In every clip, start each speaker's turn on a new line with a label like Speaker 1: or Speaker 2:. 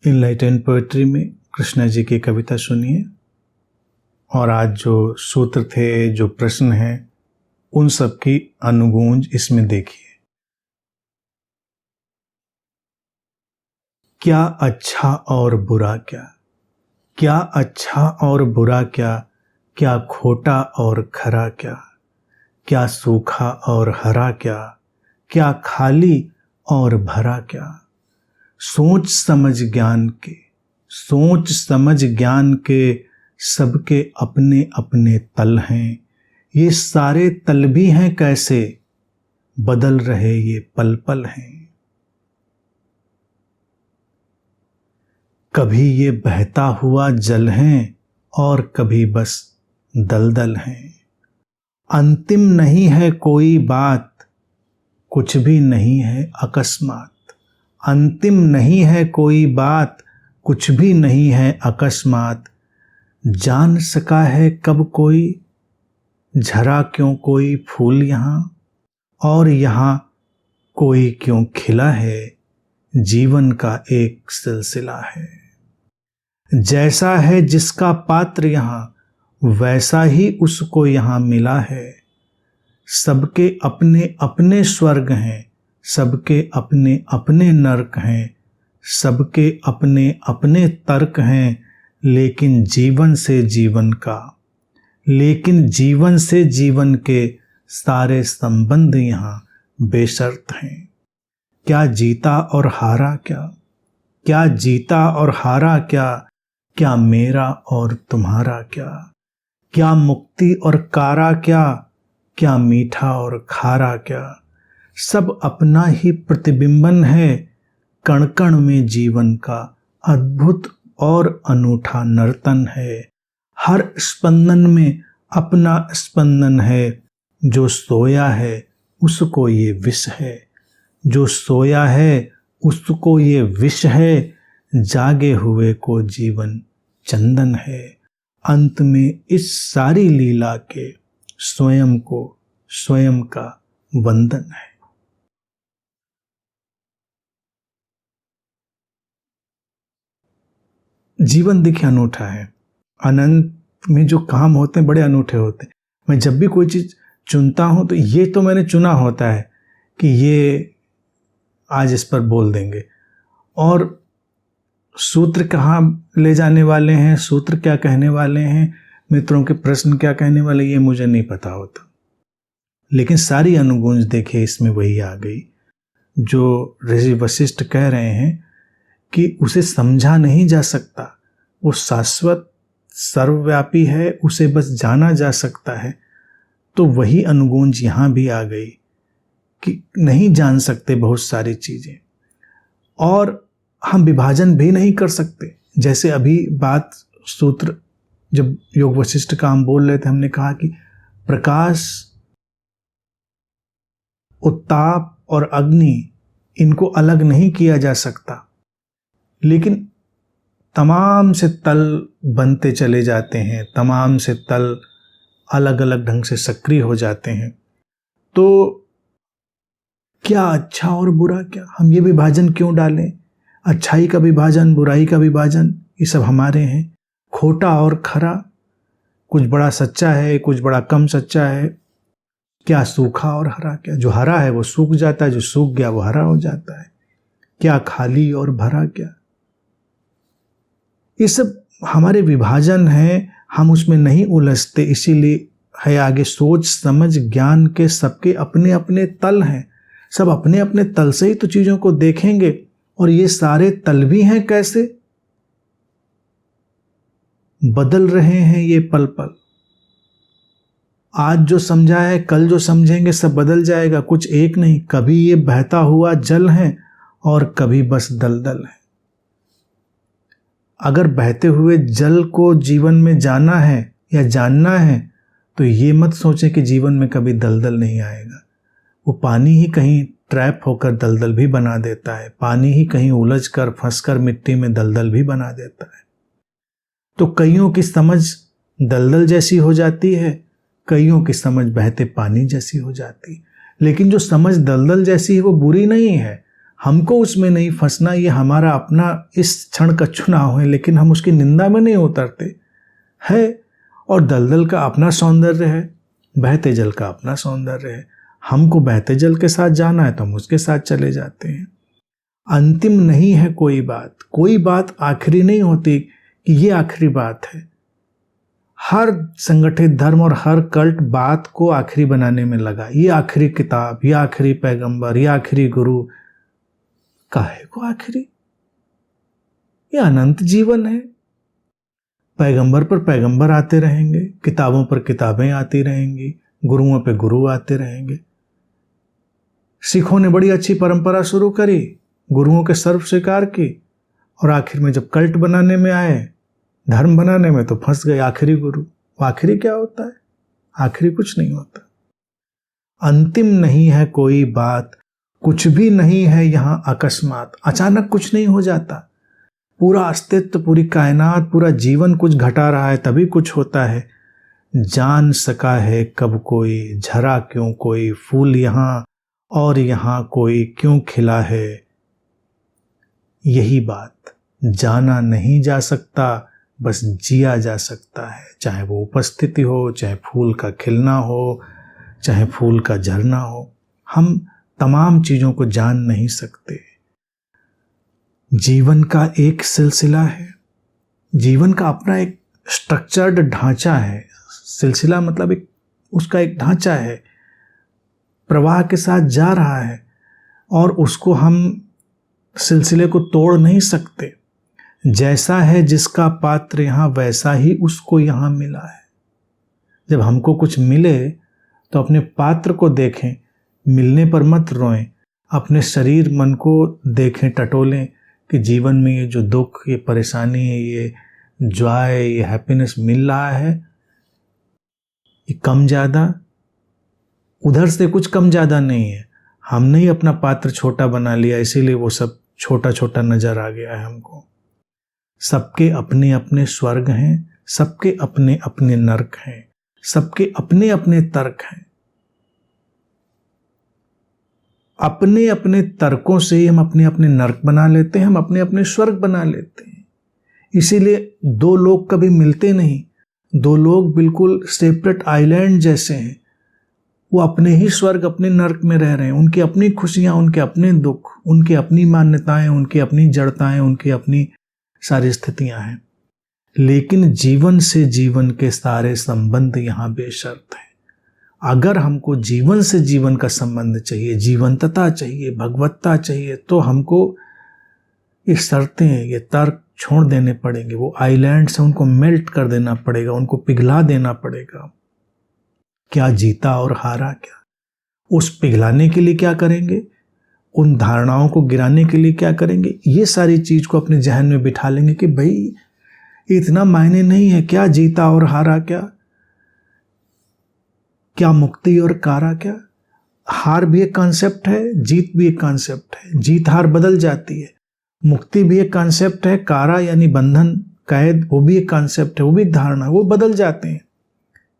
Speaker 1: Enlightened poetry में कृष्णा जी की कविता सुनिए और आज जो सूत्र थे, जो प्रश्न हैं, उन सब की अनुगूंज इसमें देखिए। क्या अच्छा और बुरा क्या, क्या अच्छा और बुरा क्या, क्या खोटा और खरा क्या, क्या सूखा और हरा क्या, क्या खाली और भरा क्या। सोच समझ ज्ञान के, सोच समझ ज्ञान के सबके अपने अपने तल हैं। ये सारे तल भी हैं कैसे, बदल रहे ये पल पल हैं। कभी ये बहता हुआ जल हैं और कभी बस दलदल हैं। अंतिम नहीं है कोई बात, कुछ भी नहीं है अकस्मात। अंतिम नहीं है कोई बात, कुछ भी नहीं है अकस्मात। जान सका है कब कोई, झरा क्यों कोई फूल यहाँ, और यहाँ कोई क्यों खिला है। जीवन का एक सिलसिला है। जैसा है जिसका पात्र यहाँ, वैसा ही उसको यहाँ मिला है। सबके अपने अपने स्वर्ग हैं, सबके अपने अपने नरक हैं, सबके अपने अपने तर्क हैं। लेकिन जीवन से जीवन का, लेकिन जीवन से जीवन के सारे संबंध यहाँ बेशर्त हैं। क्या जीता और हारा क्या, क्या जीता और हारा क्या, क्या मेरा और तुम्हारा क्या, क्या मुक्ति और कारा क्या, क्या मीठा और खारा क्या। सब अपना ही प्रतिबिंबन है, कण कण में जीवन का अद्भुत और अनूठा नर्तन है। हर स्पंदन में अपना स्पंदन है। जो सोया है उसको ये विष है, जो सोया है उसको ये विष है। जागे हुए को जीवन चंदन है। अंत में इस सारी लीला के स्वयं को स्वयं का वंदन है। जीवन देखिए अनूठा है। अनंत में जो काम होते हैं बड़े अनूठे होते हैं। मैं जब भी कोई चीज़ चुनता हूँ तो ये तो मैंने चुना होता है कि ये आज इस पर बोल देंगे, और सूत्र कहाँ ले जाने वाले हैं, सूत्र क्या कहने वाले हैं, मित्रों के प्रश्न क्या कहने वाले, ये मुझे नहीं पता होता। लेकिन सारी अनुगूंज देखिए इसमें वही आ गई जो ऋषि वशिष्ठ कह रहे हैं कि उसे समझा नहीं जा सकता। वो शाश्वत सर्वव्यापी है, उसे बस जाना जा सकता है। तो वही अनुगूंज यहाँ भी आ गई कि नहीं जान सकते बहुत सारी चीज़ें, और हम विभाजन भी नहीं कर सकते। जैसे अभी बात सूत्र जब योग वशिष्ठ का हम बोल रहे थे, हमने कहा कि प्रकाश, उत्ताप और अग्नि, इनको अलग नहीं किया जा सकता। लेकिन तमाम से तल बनते चले जाते हैं, तमाम से तल अलग अलग ढंग से सक्रिय हो जाते हैं। तो क्या अच्छा और बुरा क्या, हम ये विभाजन क्यों डालें? अच्छाई का विभाजन, बुराई का विभाजन, ये सब हमारे हैं। खोटा और खरा, कुछ बड़ा सच्चा है, कुछ बड़ा कम सच्चा है। क्या सूखा और हरा क्या, जो हरा है वो सूख जाता है, जो सूख गया वो हरा हो जाता है। क्या खाली और भरा क्या, ये सब हमारे विभाजन हैं, हम उसमें नहीं उलझते। इसीलिए है आगे, सोच समझ ज्ञान के सबके अपने अपने तल हैं। सब अपने अपने तल से ही तो चीज़ों को देखेंगे। और ये सारे तल भी हैं कैसे, बदल रहे हैं ये पल पल। आज जो समझा है कल जो समझेंगे सब बदल जाएगा, कुछ एक नहीं। कभी ये बहता हुआ जल है और कभी बस दलदल है। अगर बहते हुए जल को जीवन में जाना है या जानना है तो ये मत सोचें कि जीवन में कभी दलदल नहीं आएगा। वो पानी ही कहीं ट्रैप होकर दलदल भी बना देता है, पानी ही कहीं उलझ कर फंस कर मिट्टी में दलदल भी बना देता है। तो कईयों की समझ दलदल जैसी हो जाती है, कईयों की समझ बहते पानी जैसी हो जाती है। लेकिन जो समझ दलदल जैसी है वो बुरी नहीं है। हमको उसमें नहीं फंसना, ये हमारा अपना इस क्षण का चुनाव है, लेकिन हम उसकी निंदा में नहीं उतरते है। और दलदल का अपना सौंदर्य है, बहते जल का अपना सौंदर्य है। हमको बहते जल के साथ जाना है तो हम उसके साथ चले जाते हैं। अंतिम नहीं है कोई बात आखिरी नहीं होती कि ये आखिरी बात है। हर संगठित धर्म और हर कल्ट बात को आखिरी बनाने में लगा, ये आखिरी किताब, ये आखिरी पैगंबर, ये आखिरी गुरु। काहे को आखिरी? ये अनंत जीवन है। पैगंबर पर पैगंबर आते रहेंगे, किताबों पर किताबें आती रहेंगी, गुरुओं पे गुरु आते रहेंगे। सिखों ने बड़ी अच्छी परंपरा शुरू करी, गुरुओं के सर्व स्वीकार की, और आखिर में जब कल्ट बनाने में आए, धर्म बनाने में, तो फंस गए आखिरी गुरु। आखिरी क्या होता है? आखिरी कुछ नहीं होता। अंतिम नहीं है कोई बात, कुछ भी नहीं है यहां अकस्मात। अचानक कुछ नहीं हो जाता। पूरा अस्तित्व, पूरी कायनात, पूरा जीवन कुछ घटा रहा है तभी कुछ होता है। जान सका है कब कोई, झरा क्यों कोई फूल यहां और यहां कोई क्यों खिला है। यही बात, जाना नहीं जा सकता, बस जिया जा सकता है। चाहे वो उपस्थिति हो, चाहे फूल का खिलना हो, चाहे फूल का झरना हो, हम तमाम चीजों को जान नहीं सकते। जीवन का एक सिलसिला है, जीवन का अपना एक स्ट्रक्चर्ड ढांचा है। सिलसिला मतलब उसका एक ढांचा है, प्रवाह के साथ जा रहा है, और उसको हम सिलसिले को तोड़ नहीं सकते। जैसा है जिसका पात्र यहाँ, वैसा ही उसको यहाँ मिला है। जब हमको कुछ मिले तो अपने पात्र को देखें, मिलने पर मत रोएं। अपने शरीर मन को देखें, टटोलें कि जीवन में ये जो दुख, ये परेशानी, ये जॉय, ये हैप्पीनेस मिल रहा है, ये कम ज़्यादा उधर से कुछ कम ज़्यादा नहीं है। हमने ही अपना पात्र छोटा बना लिया, इसीलिए वो सब छोटा छोटा नजर आ गया है हमको। सबके अपने अपने स्वर्ग हैं, सबके अपने अपने नरक हैं, सबके अपने अपने तर्क हैं। अपने अपने तर्कों से ही हम अपने अपने नरक बना लेते हैं, हम अपने अपने स्वर्ग बना लेते हैं। इसीलिए दो लोग कभी मिलते नहीं। दो लोग बिल्कुल सेपरेट आइलैंड जैसे हैं। वो अपने ही स्वर्ग, अपने नरक में रह रहे हैं। उनकी अपनी खुशियां, उनके अपने दुख, उनकी अपनी मान्यताएं, उनकी अपनी जड़ताएं, उनकी अपनी सारी स्थितियां हैं। लेकिन जीवन से जीवन के सारे संबंध यहां बेशर्त हैं। अगर हमको जीवन से जीवन का संबंध चाहिए, जीवंतता चाहिए, भगवत्ता चाहिए, तो हमको ये शर्तें, ये तर्क छोड़ देने पड़ेंगे। वो आइलैंड से उनको मेल्ट कर देना पड़ेगा, उनको पिघला देना पड़ेगा। क्या जीता और हारा क्या, उस पिघलाने के लिए क्या करेंगे, उन धारणाओं को गिराने के लिए क्या करेंगे, ये सारी चीज को अपने जहन में बिठा लेंगे कि भाई इतना मायने नहीं है। क्या जीता और हारा क्या मुक्ति और कारा क्या। हार भी एक कॉन्सेप्ट है, जीत भी एक कॉन्सेप्ट है। जीत हार बदल जाती है। मुक्ति भी एक कॉन्सेप्ट है, कारा यानी बंधन, कैद, वो भी एक कॉन्सेप्ट है, वो भी एक धारणा, वो बदल जाते हैं।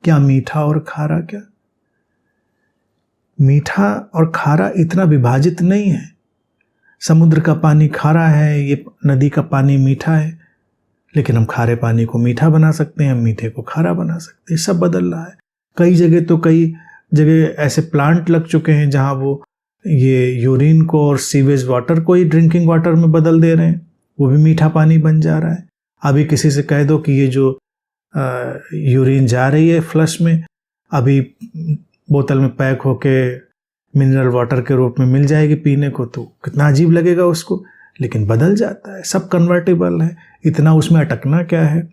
Speaker 1: क्या मीठा और खारा क्या। मीठा और खारा इतना विभाजित नहीं है। समुद्र का पानी खारा है, ये नदी का पानी मीठा है, लेकिन हम खारे पानी को मीठा बना सकते हैं, मीठे को खारा बना सकते हैं। सब बदल रहा है। कई जगह ऐसे प्लांट लग चुके हैं जहां वो ये यूरिन को और सीवेज वाटर को ही ड्रिंकिंग वाटर में बदल दे रहे हैं, वो भी मीठा पानी बन जा रहा है। अभी किसी से कह दो कि ये जो यूरिन जा रही है फ्लश में, अभी बोतल में पैक होके मिनरल वाटर के रूप में मिल जाएगी पीने को, तो कितना अजीब लगेगा उसको, लेकिन बदल जाता है। सब कन्वर्टेबल है, इतना उसमें अटकना क्या है।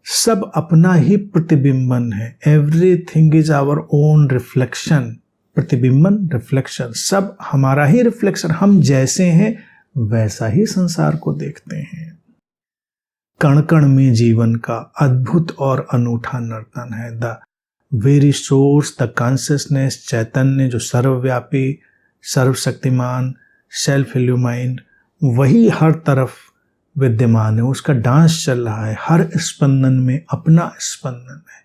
Speaker 1: सब अपना ही प्रतिबिंबन है। Everything is our own reflection. प्रतिबिंबन, रिफ्लेक्शन, सब हमारा ही रिफ्लेक्शन। हम जैसे हैं वैसा ही संसार को देखते हैं। कण कण में जीवन का अद्भुत और अनूठा नर्तन है। The very source, the consciousness, चैतन्य जो सर्वव्यापी, सर्वशक्तिमान, सेल्फ इल्यूमाइंड, वही हर तरफ विद्यमान है। उसका डांस चल रहा है। हर स्पंदन में अपना स्पंदन है।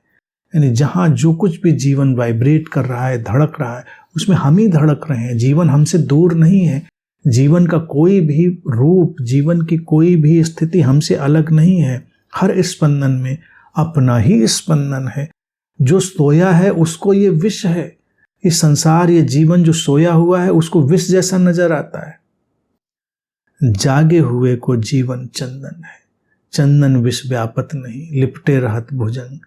Speaker 1: यानी जहां जो कुछ भी जीवन वाइब्रेट कर रहा है, धड़क रहा है, उसमें हम ही धड़क रहे हैं। जीवन हमसे दूर नहीं है, जीवन का कोई भी रूप, जीवन की कोई भी स्थिति हमसे अलग नहीं है। हर स्पंदन में अपना ही स्पंदन है। जो सोया है उसको ये विष है। ये संसार, ये जीवन जो सोया हुआ है उसको विष जैसा नजर आता है। जागे हुए को जीवन चंदन है, चंदन विष व्यापत नहीं, लिपटे रहत भुजंग।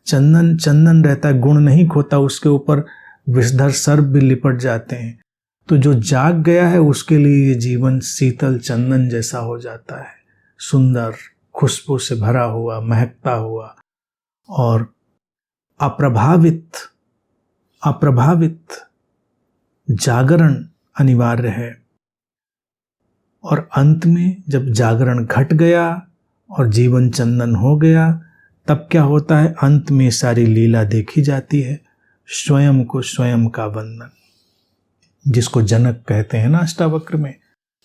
Speaker 1: चंदन चंदन रहता है, गुण नहीं खोता, उसके ऊपर विषधर सर्प भी लिपट जाते हैं। तो जो जाग गया है उसके लिए ये जीवन शीतल चंदन जैसा हो जाता है, सुंदर खुशबू से भरा हुआ, महकता हुआ और अप्रभावित जागरण अनिवार्य है। और अंत में जब जागरण घट गया और जीवन चंदन हो गया, तब क्या होता है? अंत में सारी लीला देखी जाती है। स्वयं को स्वयं का वंदन, जिसको जनक कहते हैं ना अष्टावक्र में,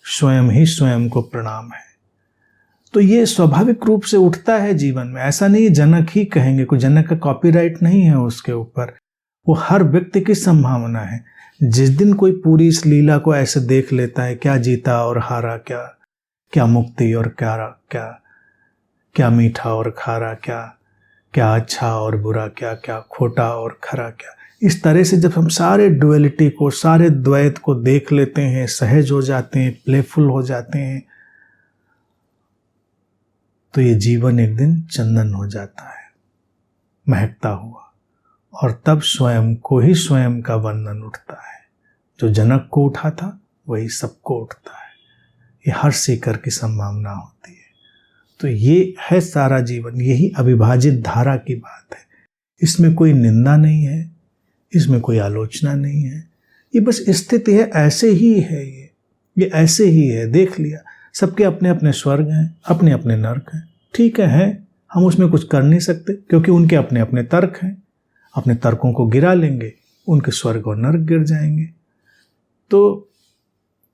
Speaker 1: स्वयं ही स्वयं को प्रणाम है। तो ये स्वाभाविक रूप से उठता है जीवन में। ऐसा नहीं जनक ही कहेंगे, कोई जनक का कॉपीराइट नहीं है उसके ऊपर, वो हर व्यक्ति की संभावना है। जिस दिन कोई पूरी इस लीला को ऐसे देख लेता है, क्या जीता और हारा, क्या मुक्ति और क्या मीठा और खारा, क्या अच्छा और बुरा, क्या खोटा और खरा क्या। इस तरह से जब हम सारे डुअलिटी को, सारे द्वैत को देख लेते हैं, सहज हो जाते हैं, प्लेफुल हो जाते हैं, तो ये जीवन एक दिन चंदन हो जाता है, महकता हुआ। और तब स्वयं को ही स्वयं का वंदन उठता है। जो जनक को उठा था वही सबको उठता है। ये हर सीकर की संभावना होती है। तो ये है सारा जीवन, यही अविभाजित धारा की बात है। इसमें कोई निंदा नहीं है, इसमें कोई आलोचना नहीं है। ये बस स्थिति है, ऐसे ही है। ये ऐसे ही है, देख लिया। सबके अपने अपने स्वर्ग हैं, अपने अपने नर्क हैं। ठीक है, हम उसमें कुछ कर नहीं सकते, क्योंकि उनके अपने अपने तर्क हैं। अपने तर्कों को गिरा लेंगे, उनके स्वर्ग और नर्क गिर जाएंगे। तो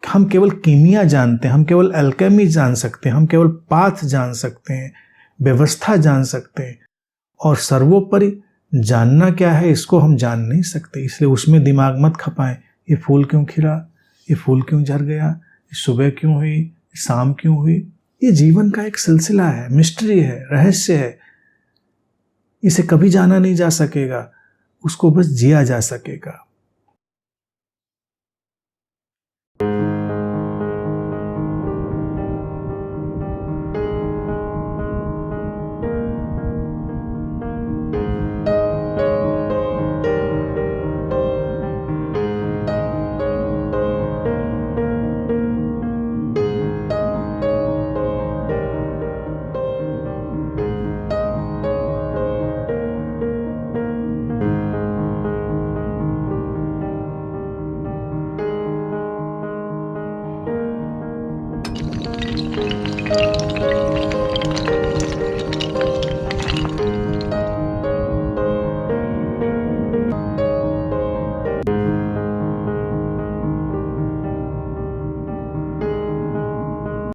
Speaker 1: हम केवल कीमिया जानते हैं, हम केवल अल्केमी जान सकते हैं, हम केवल पाथ जान सकते हैं, व्यवस्था जान सकते हैं। और सर्वोपरि जानना क्या है, इसको हम जान नहीं सकते। इसलिए उसमें दिमाग मत खपाएं। ये फूल क्यों खिला, ये फूल क्यों झड़ गया, ये सुबह क्यों हुई, शाम क्यों हुई। ये जीवन का एक सिलसिला है, मिस्ट्री है, रहस्य है। इसे कभी जाना नहीं जा सकेगा, उसको बस जिया जा सकेगा।